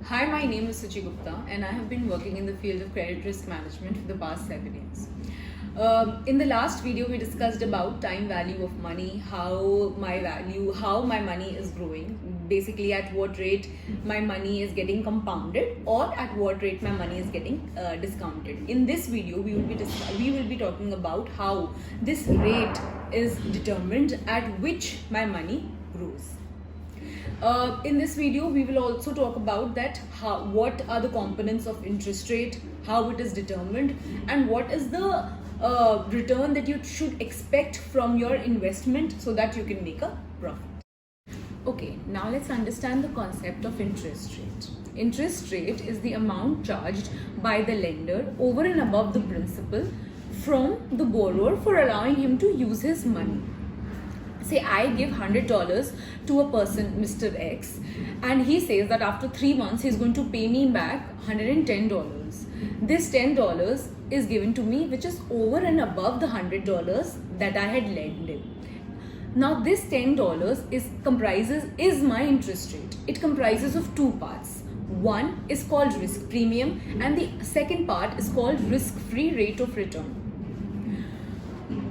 Hi, my name is Suchi Gupta and I have been working in the field of credit risk management for the past 7 years. In the last video, we discussed about time value of money, how my money is growing, basically at what rate my money is getting compounded or at what rate my money is getting discounted. In this video, we will be talking about how this rate is determined at which my money grows. In this video, we will also talk about what are the components of interest rate, how it is determined, and what is the return that you should expect from your investment so that you can make a profit. Okay, now let's understand the concept of interest rate. Interest rate is the amount charged by the lender over and above the principal from the borrower for allowing him to use his money. Say I give $100 to a person, Mr. X, and he says that after 3 months he's going to pay me back $110. This $10 is given to me, which is over and above the $100 that I had lent him. Now this $10 is my interest rate. It comprises of two parts. One is called risk premium and the second part is called risk-free rate of return.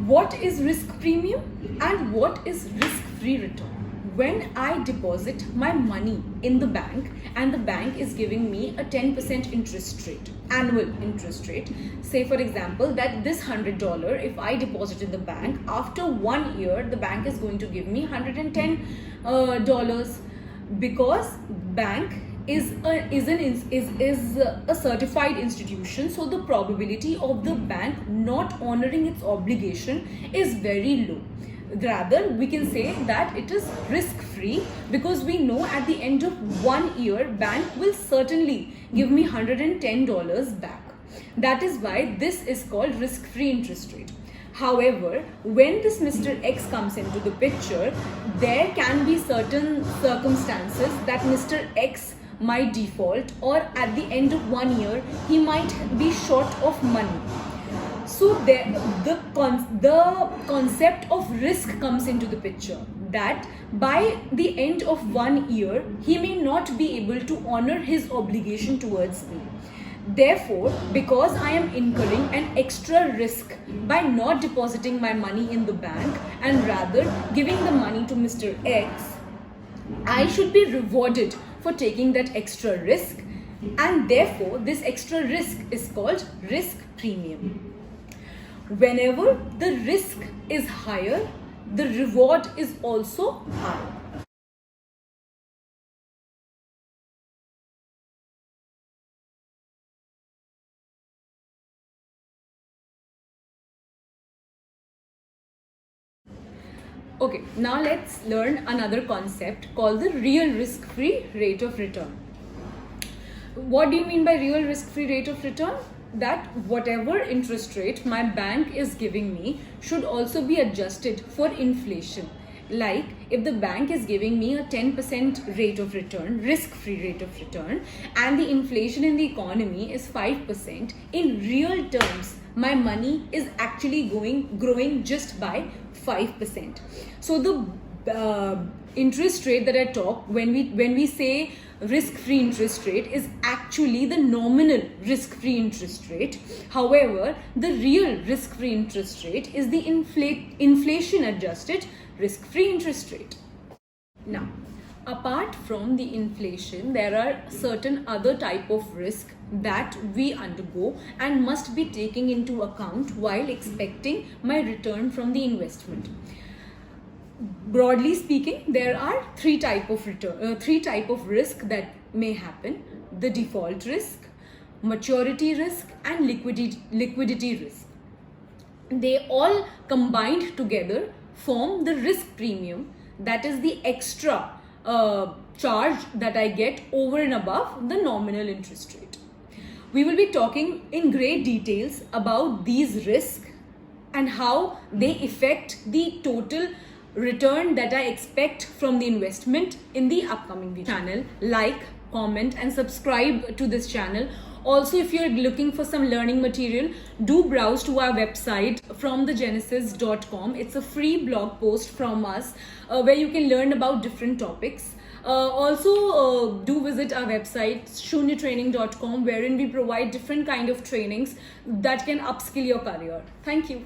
What is risk premium and what is risk-free return? When I deposit my money in the bank and the bank is giving me a 10% interest rate, annual interest rate, say for example that this $100, if I deposit in the bank, after 1 year the bank is going to give me $110 because bank is a certified institution, so the probability of the bank not honoring its obligation is very low. Rather, we can say that it is risk-free because we know at the end of 1 year, bank will certainly give me $110 back. That is why this is called risk-free interest rate. However, when this Mr. X comes into the picture, there can be certain circumstances that Mr. X might default, or at the end of 1 year he might be short of money. So the concept of risk comes into the picture, that by the end of 1 year he may not be able to honor his obligation towards me. Therefore, because I am incurring an extra risk by not depositing my money in the bank and rather giving the money to Mr. X, I should be rewarded for taking that extra risk, and therefore this extra risk is called risk premium. Whenever the risk is higher, the reward is also higher. Okay, now let's learn another concept called the real risk-free rate of return. What do you mean by real risk-free rate of return? That whatever interest rate my bank is giving me should also be adjusted for inflation. Like if the bank is giving me a 10% rate of return, risk-free rate of return, and the inflation in the economy is 5%, in real terms, my money is actually growing just by 5%. So the interest rate that I talk when we say risk-free interest rate is actually the nominal risk-free interest rate. However, the real risk-free interest rate is the inflation adjusted risk-free interest rate. Now, apart from the inflation, there are certain other type of risk that we undergo and must be taken into account while expecting my return from the investment. Broadly speaking, there are three type of risk that may happen: the default risk, maturity risk, and liquidity risk. They all combined together form the risk premium, that is the extra charge that I get over and above the nominal interest rate. We will be talking in great details about these risks and how they affect the total return that I expect from the investment in the upcoming video. Channel, like, comment and subscribe to this channel. Also, if you're looking for some learning material, do browse to our website fromthegenesis.com. It's a free blog post from us where you can learn about different topics. Also, do visit our website shunyatraining.com, wherein we provide different kind of trainings that can upskill your career. Thank you.